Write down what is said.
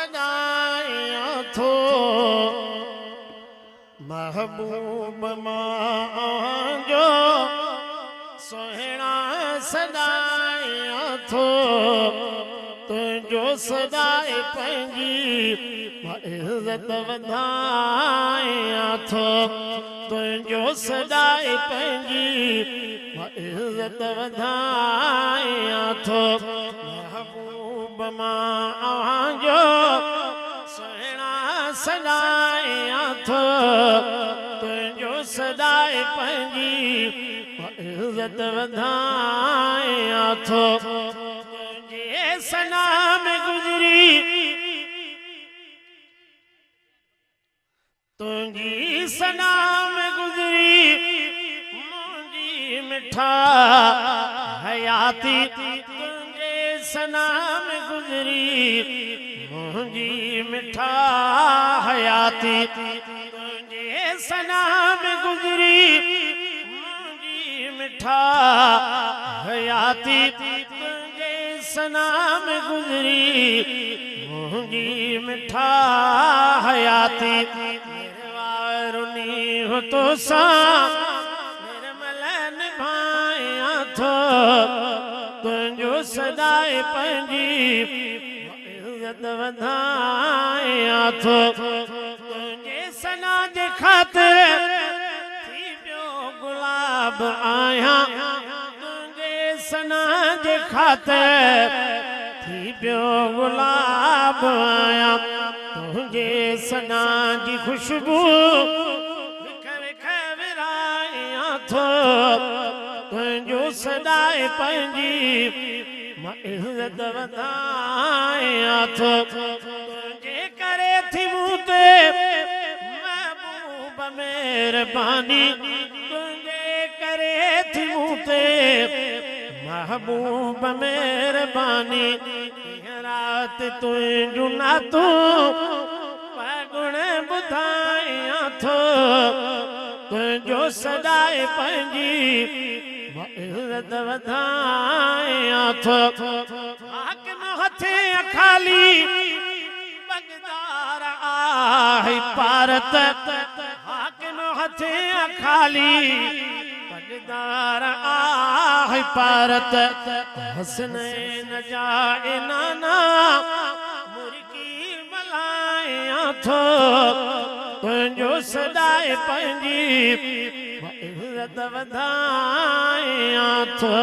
सदाया थो महबूब मां जो सोहणा सदाया थो तुझो सदाए पंहिंजी इज़्ज़त वधाया थो तुझो सदाए पंहिंजी इज़्ज़त वधाया थो महबूब मां जो सोहणा सदाया थो तुझो सदाए पंहिंजी इज़्ज़त वधाया थो तुझे सना में गुज़री तुझी सना में गुज़री मुंहिंजी मिठा हयाती तुझे सना में गुज़री मुंहिंजी मिठा हयाती तुझे सना में गुज़री मुंहिंजी मिठा हयाती तुझे सना में गुज़री मुंहिंजी मिठा हयाती निर्वारुनी हो तो सा निर्मल निभाया थो तुझो सदाए पंहिंजी इज़्ज़त वधाया थो तुझे सना जे ख़ातिर थी पियो गुलाब आहियां तुझे सना जे ख़ातिर थी पियो गुलाब आहियां तुझे सना जी खुशबू विख विख विराया थो तुझो सदाए पंहिंजी इज़्ज़त वधाया थो तुझे करे थी मूं ते महबूब मेहरबानी तुझे करे थी मूं ते महबूब मेहरबानी रात तुझो नातो गुण ॿुधाया थो तुझो सदाए पंहिंजी इज़्ज़त वधाया थो हाकिम हथे खाली बगदार आहे पारत हाकिम हथे खाली बगदार आहे पारत हसनैन जा नाना मुर्गी मलाया थो तुझो सदाए पंहिंजी इज़्ज़त वधाया थो।